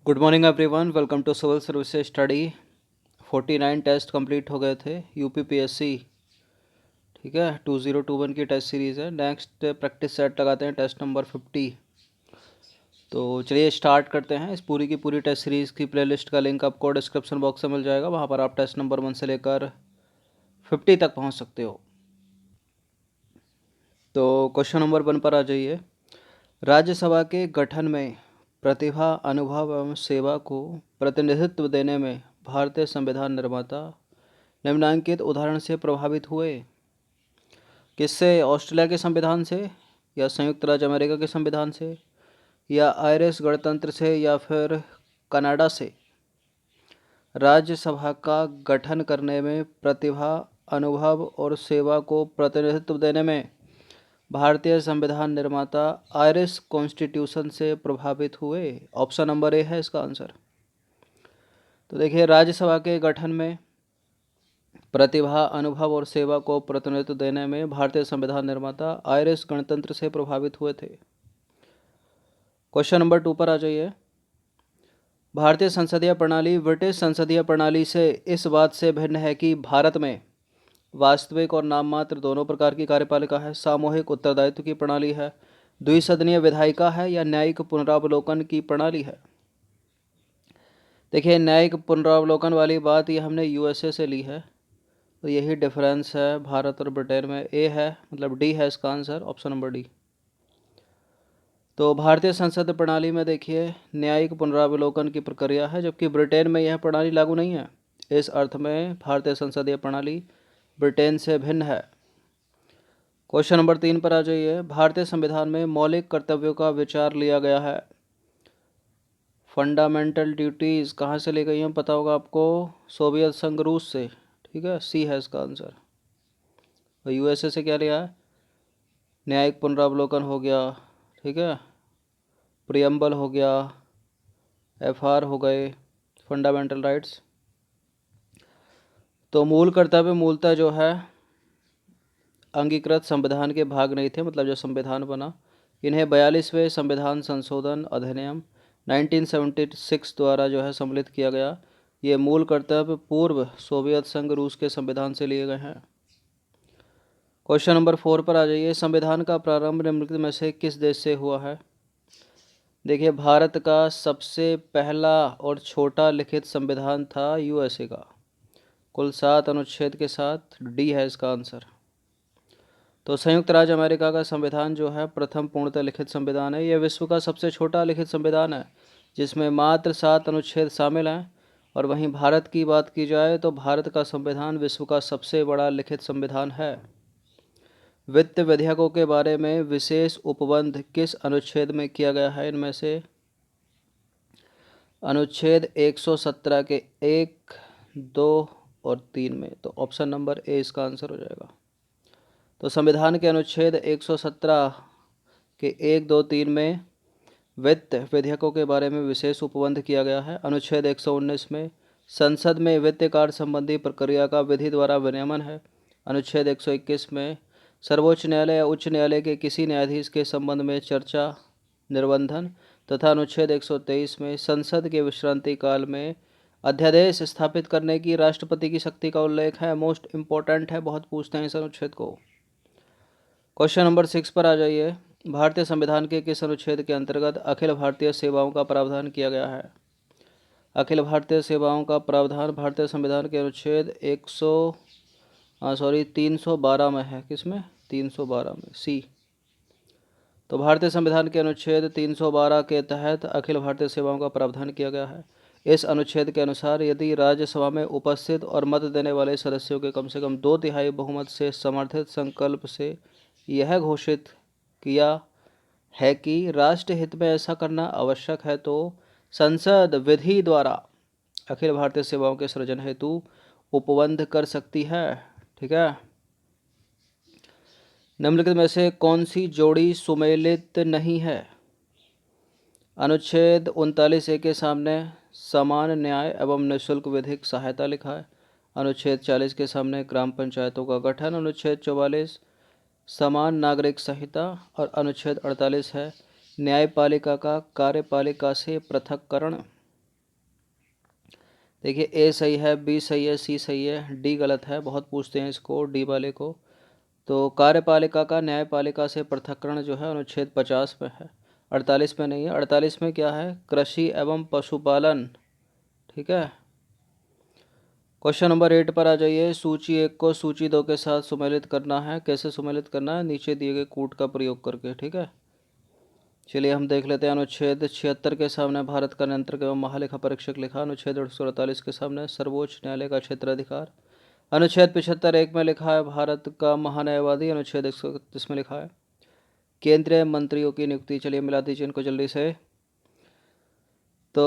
Good morning everyone, welcome to civil services study. 49 test complete हो गए थे UPPSC. ठीक है, 2021 की टेस्ट सीरीज़ है। नेक्स्ट प्रैक्टिस सेट लगाते हैं, टेस्ट नंबर 50। तो चलिए स्टार्ट करते हैं। इस पूरी की पूरी टेस्ट सीरीज़ की प्लेलिस्ट का लिंक आपको डिस्क्रिप्शन बॉक्स में मिल जाएगा। वहाँ पर आप टेस्ट नंबर 1 से लेकर 50 तक पहुँच सकते हो। तो क्वेश्चन नंबर 1 पर आ जाइए। राज्यसभा के गठन में प्रतिभा, अनुभव एवं सेवा को प्रतिनिधित्व देने में भारतीय संविधान निर्माता निम्नलिखित उदाहरण से प्रभावित हुए। किससे? ऑस्ट्रेलिया के संविधान से, या संयुक्त राज्य अमेरिका के संविधान से, या आयरिश गणतंत्र से, या फिर कनाडा से। राज्यसभा का गठन करने में प्रतिभा, अनुभव और सेवा को प्रतिनिधित्व देने में भारतीय संविधान निर्माता आयरिश कॉन्स्टिट्यूशन से प्रभावित हुए। ऑप्शन नंबर ए है इसका आंसर। तो देखिए, राज्यसभा के गठन में प्रतिभा, अनुभव और सेवा को प्रतिनिधित्व देने में भारतीय संविधान निर्माता आयरिश गणतंत्र से प्रभावित हुए थे। क्वेश्चन नंबर 2 पर आ जाइए। भारतीय संसदीय प्रणाली ब्रिटिश संसदीय प्रणाली से इस बात से भिन्न है कि भारत में वास्तविक और नाममात्र दोनों प्रकार की कार्यपालिका है, सामूहिक उत्तरदायित्व की प्रणाली है, द्विसदनीय विधायिका है, या न्यायिक पुनरावलोकन की प्रणाली है। देखिए, न्यायिक पुनरावलोकन वाली बात ये हमने यूएसए से ली है, तो यही डिफरेंस है भारत और ब्रिटेन में। ए है, मतलब डी है इसका आंसर, ऑप्शन नंबर डी। तो भारतीय संसद प्रणाली में देखिए न्यायिक पुनरावलोकन की प्रक्रिया है, जबकि ब्रिटेन में यह प्रणाली लागू नहीं है। इस अर्थ में भारतीय संसदीय प्रणाली ब्रिटेन से भिन्न है। क्वेश्चन नंबर 3 पर आ जाइए। भारतीय संविधान में मौलिक कर्तव्यों का विचार लिया गया है। फंडामेंटल ड्यूटीज़ कहाँ से ली गई हैं पता होगा आपको, सोवियत संघ रूस से। ठीक है, सी है इसका आंसर। और यूएसए से क्या लिया है? न्यायिक पुनरावलोकन हो गया, ठीक है, प्रियम्बल हो गया, एफआर हो गए, फंडामेंटल राइट्स। तो मूल कर्तव्य मूलतः जो है अंगीकृत संविधान के भाग नहीं थे, मतलब जो संविधान बना। इन्हें 42वें संविधान संशोधन अधिनियम 1976 द्वारा जो है सम्मिलित किया गया। ये मूल कर्तव्य पूर्व सोवियत संघ रूस के संविधान से लिए गए हैं। क्वेश्चन नंबर 4 पर आ जाइए। संविधान का प्रारंभ निम्नलिखित में से किस देश से हुआ है? देखिए, भारत का सबसे पहला और छोटा लिखित संविधान था यूएसए का, कुल 7 अनुच्छेद के साथ। डी है इसका आंसर। तो संयुक्त राज्य अमेरिका का संविधान जो है प्रथम पूर्णतः लिखित संविधान है। यह विश्व का सबसे छोटा लिखित संविधान है, जिसमें मात्र 7 अनुच्छेद शामिल हैं। और वहीं भारत की बात की जाए तो भारत का संविधान विश्व का सबसे बड़ा लिखित संविधान है। वित्त विधेयकों के बारे में विशेष उपबंध किस अनुच्छेद में किया गया है? इनमें से अनुच्छेद 117 के 1, 2 और 3 में। तो ऑप्शन नंबर ए इसका आंसर हो जाएगा। तो संविधान के अनुच्छेद 117 के 1, 2, 3 में वित्त विधेयकों के बारे में विशेष उपबंध किया गया है। अनुच्छेद 119 में संसद में वित्त कार्य संबंधी प्रक्रिया का विधि द्वारा विनियमन है। अनुच्छेद 121 में सर्वोच्च न्यायालय या उच्च न्यायालय के किसी न्यायाधीश के संबंध में चर्चा निर्बंधन, तथा अनुच्छेद 123 में संसद के विश्रांति काल में अध्यादेश स्थापित करने की राष्ट्रपति की शक्ति का उल्लेख है। मोस्ट इम्पोर्टेंट है, बहुत पूछते हैं इस अनुच्छेद को। क्वेश्चन नंबर 6 पर आ जाइए। भारतीय संविधान के किस अनुच्छेद के अंतर्गत अखिल भारतीय सेवाओं का प्रावधान किया गया है? अखिल भारतीय सेवाओं का प्रावधान भारतीय संविधान के अनुच्छेद 312 में है। किसमें? 312 में, सी। तो भारतीय संविधान के अनुच्छेद 312 के तहत अखिल भारतीय सेवाओं का प्रावधान किया गया है। इस अनुच्छेद के अनुसार यदि राज्यसभा में उपस्थित और मत देने वाले सदस्यों के कम से कम 2/3 बहुमत से समर्थित संकल्प से यह घोषित किया है कि राष्ट्र हित में ऐसा करना आवश्यक है, तो संसद विधि द्वारा अखिल भारतीय सेवाओं के सृजन हेतु उपबंध कर सकती है। ठीक है। निम्नलिखित में से कौन सी जोड़ी सुमेलित नहीं है? अनुच्छेद 39 के सामने समान न्याय एवं निःशुल्क विधिक सहायता लिखा है। अनुच्छेद 40 के सामने ग्राम पंचायतों का गठन। अनुच्छेद 44 समान नागरिक संहिता। और अनुच्छेद 48 है न्यायपालिका का कार्यपालिका से पृथक्करण। देखिए ए सही है, बी सही है, सी सही है, डी गलत है। बहुत पूछते हैं इसको, डी वाले को। तो कार्यपालिका का न्यायपालिका से पृथक्करण जो है अनुच्छेद 50 में है, 48 में नहीं है। 48 में क्या है? कृषि एवं पशुपालन। ठीक है। क्वेश्चन नंबर 8 पर आ जाइए। सूची 1 को सूची 2 के साथ सुमेलित करना है। कैसे सुमेलित करना है? नीचे दिए गए कूट का प्रयोग करके। ठीक है, चलिए हम देख लेते हैं। अनुच्छेद 76 के सामने भारत का नियंत्रक एवं महालेखा परीक्षक लिखा। अनुच्छेद 148 के सामने सर्वोच्च न्यायालय का क्षेत्राधिकार। अनुच्छेद 75 1 में लिखा है भारत का महान्यायवादी। अनुच्छेद 131 में लिखा है केंद्रीय मंत्रियों की नियुक्ति। चलिए मिला दीजिए इनको जल्दी से। तो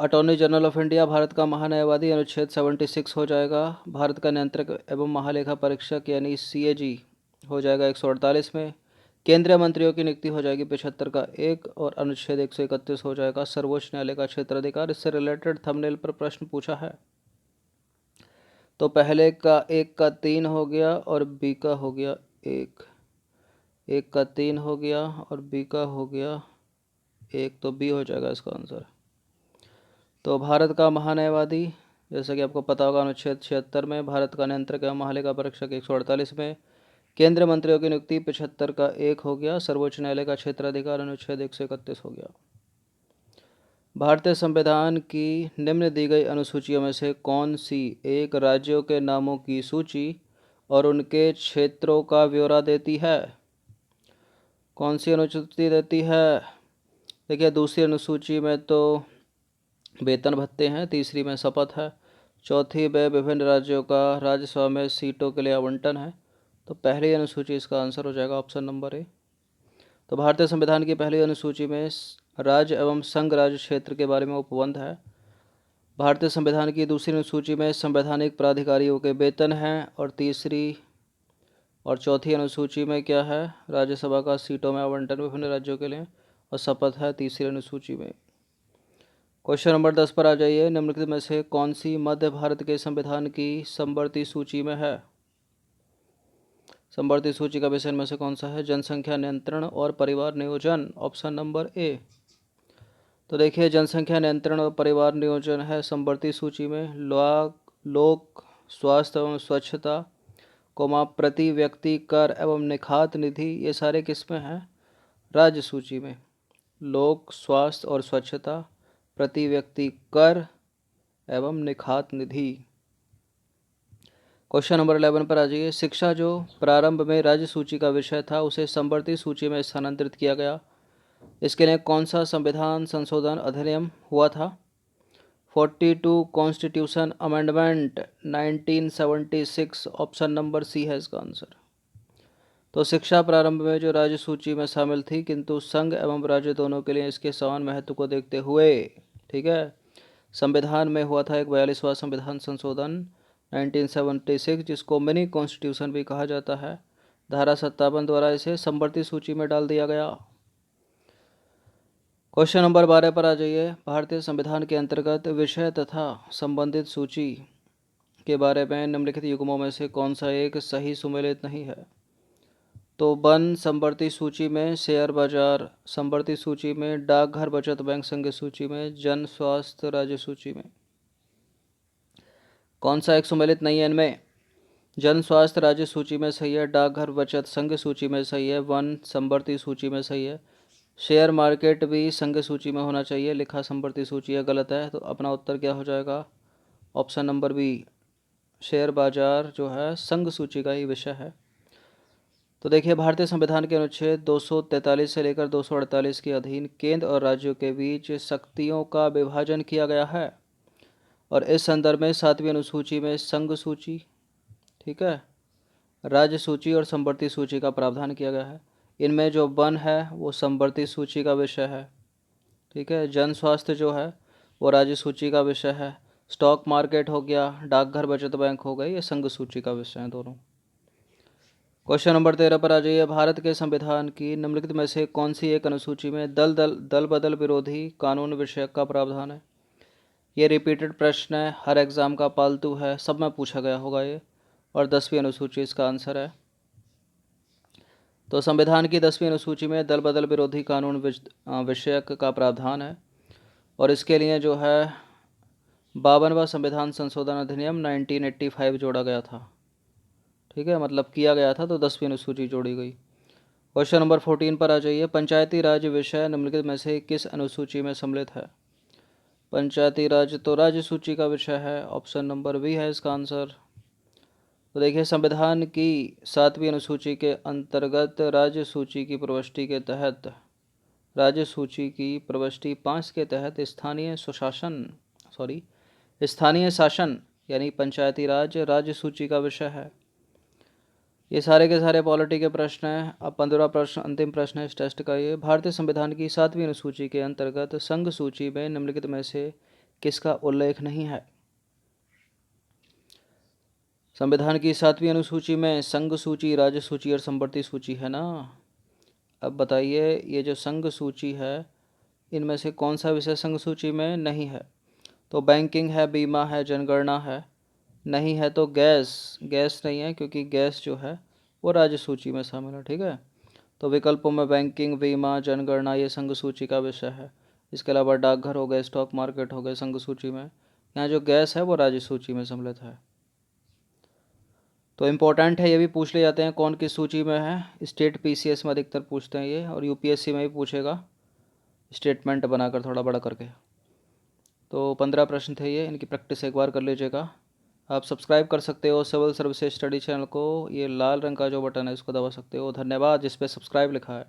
attorney general of India Bharat का महान्यायवादी अनुच्छेद 76 हो जाएगा। भारत का नियंत्रक एवं महालेखा परीक्षक यानी CAG हो जाएगा 148 में। केंद्रीय मंत्रियों की नियुक्ति हो जाएगी 75 का 1, और अनुच्छेद 131 हो जाएगा सर्वोच्च न्यायालय का क्षेत्राधिकार। इससे रिलेटेड थंबनेल पर प्रश्न पूछा है। तो पहले का 1 का 3 हो गया और बी का हो गया 1, 1 का 3 हो गया और बी का हो गया 1, तो बी हो जाएगा इसका आंसर। तो भारत का महान्यायवादी, जैसा कि आपको पता होगा, अनुच्छेद 76 में, भारत का नियंत्रक एवं महालेखा परीक्षक 148 में, केंद्रीय मंत्रियों की नियुक्ति 75 का 1 हो गया, सर्वोच्च न्यायालय का क्षेत्राधिकार अनुच्छेद 131 हो गया। भारतीय संविधान की निम्न दी गई अनुसूचियों में से कौन सी एक राज्यों के नामों की सूची और उनके क्षेत्रों का ब्यौरा देती है? कौन सी अनुसूची देती है? देखिए दूसरी अनुसूची में तो वेतन भत्ते हैं, तीसरी में शपथ है, चौथी में विभिन्न राज्यों का राज्यसभा में सीटों के लिए आवंटन है। तो पहली अनुसूची इसका आंसर हो जाएगा ऑप्शन नंबर ए। तो भारतीय संविधान की पहली अनुसूची में राज्य एवं संघ राज्य क्षेत्र के बारे में उपबंध है। भारतीय संविधान की दूसरी अनुसूची में संवैधानिक प्राधिकारियों के वेतन हैं, और तीसरी और चौथी अनुसूची में क्या है? राज्यसभा का सीटों में आवंटन विभिन्न राज्यों के लिए, और शपथ है तीसरी अनुसूची में। क्वेश्चन नंबर 10 पर आ जाइए। निम्नलिखित में से कौन सी मध्य भारत के संविधान की समवर्ती सूची में है? समवर्ती सूची का विषय इनमें से कौन सा है? जनसंख्या नियंत्रण और परिवार नियोजन, ऑप्शन नंबर ए। तो देखिए जनसंख्या नियंत्रण और परिवार नियोजन है समवर्ती सूची में। लोक स्वास्थ्य एवं स्वच्छता, प्रति व्यक्ति कर एवं निखात निधि, ये सारे किस में हैं? राज्य सूची में। लोक स्वास्थ्य और स्वच्छता, प्रति व्यक्ति कर एवं निखात निधि। क्वेश्चन नंबर 11 पर आ जाइए। शिक्षा जो प्रारंभ में राज्य सूची का विषय था उसे समवर्ती सूची में स्थानांतरित किया गया। इसके लिए कौन सा संविधान संशोधन अधिनियम हुआ था? 42 constitution amendment 1976, option number C है इसका आंसर। तो शिक्षा प्रारंभ में जो राज्य सूची में शामिल थी, किंतु संघ एवं राज्य दोनों के लिए इसके समान महत्व को देखते हुए, ठीक है, संविधान में हुआ था एक 42वां संविधान संशोधन 1976, जिसको मिनी कॉन्स्टिट्यूशन भी कहा जाता है। धारा 57 द्वारा इसे समवर्ती सूची में डाल दिया गया। क्वेश्चन नंबर 12 पर आ जाइए। भारतीय संविधान के अंतर्गत विषय तथा संबंधित सूची के बारे में निम्नलिखित युग्मों में से कौन सा एक सही सुमेलित नहीं है? तो वन समवर्ती सूची में, शेयर बाजार समवर्ती सूची में, डाकघर बचत बैंक संघ सूची में, जन स्वास्थ्य राज्य सूची में। कौन सा एक सुमेलित नहीं है इनमें? जन स्वास्थ्य राज्य सूची में सही है, डाकघर बचत संघ सूची में सही है, वन समवर्ती सूची में सही है, शेयर मार्केट भी संघ सूची में होना चाहिए, लिखा समवर्ती सूची है, गलत है। तो अपना उत्तर क्या हो जाएगा? ऑप्शन नंबर बी, शेयर बाजार जो है संघ सूची का ही विषय है। तो देखिए भारतीय संविधान के अनुच्छेद 243 से लेकर 248 के अधीन केंद्र और राज्यों के बीच शक्तियों का विभाजन किया गया है, और इस संदर्भ में 7वीं अनुसूची में संघ सूची, ठीक है, राज्य सूची और समवर्ती सूची का प्रावधान किया गया है। इनमें जो वन है वो समवर्ती सूची का विषय है, ठीक है, जन स्वास्थ्य जो है वो राज्य सूची का विषय है, स्टॉक मार्केट हो गया, डाकघर बचत बैंक हो गई, ये संघ सूची का विषय है दोनों। क्वेश्चन नंबर 13 पर आ जाइए। भारत के संविधान की निम्नलिखित में से कौन सी एक अनुसूची में दल बदल विरोधी कानून विषयक का प्रावधान है? ये रिपीटेड प्रश्न है, हर एग्जाम का पालतू है, सब में पूछा गया होगा ये, और 10वीं अनुसूची इसका आंसर है। तो संविधान की 10वीं अनुसूची में दल बदल विरोधी कानून विषयक का प्रावधान है, और इसके लिए जो है 52वां संविधान संशोधन अधिनियम 1985 जोड़ा गया था। ठीक है, मतलब किया गया था तो 10वीं अनुसूची जोड़ी गई। क्वेश्चन नंबर 14 पर आ जाइए। पंचायती राज विषय निम्नलिखित में से किस अनुसूची में सम्मिलित है? पंचायती राज तो राज्य सूची का विषय है, ऑप्शन नंबर बी है इसका आंसर। तो देखिए, संविधान की 7वीं अनुसूची के अंतर्गत राज्य सूची की प्रविष्टि के तहत राज्य सूची की प्रविष्टि 5 के तहत स्थानीय शासन यानी पंचायती राज राज्य सूची का विषय है। ये सारे के सारे पॉलिटी के प्रश्न हैं। अब 15वां प्रश्न अंतिम प्रश्न है इस टेस्ट का। ये भारतीय संविधान की 7वीं अनुसूची के अंतर्गत संघ सूची में निम्नलिखित में से किसका उल्लेख नहीं है? संविधान की 7वीं अनुसूची में संघ सूची, राज्य सूची और संवर्ती सूची है ना। अब बताइए, ये जो संघ सूची है इनमें से कौन सा विषय संघ सूची में नहीं है? तो बैंकिंग है, बीमा है, जनगणना है। नहीं है तो गैस नहीं है, क्योंकि गैस जो है वो राज्य सूची में शामिल है। ठीक है, तो विकल्पों में बैंकिंग, बीमा, जनगणना ये संघ सूची का विषय है। इसके अलावा डाकघर हो गए, स्टॉक मार्केट हो गए संघ सूची में। यहाँ जो गैस है वो राज्य सूची में सम्मिलित है। तो इम्पोर्टेंट है, ये भी पूछ ले जाते हैं कौन किस सूची में है। स्टेट पीसीएस में अधिकतर पूछते हैं ये, और यूपीएससी में भी पूछेगा स्टेटमेंट बनाकर थोड़ा बड़ा करके। तो 15 प्रश्न थे ये, इनकी प्रैक्टिस एक बार कर लीजिएगा। आप सब्सक्राइब कर सकते हो सिविल सर्विसेज स्टडी चैनल को, ये लाल रंग का जो बटन है इसको दबा सकते हो। धन्यवाद जिस पे सब्सक्राइब लिखा है।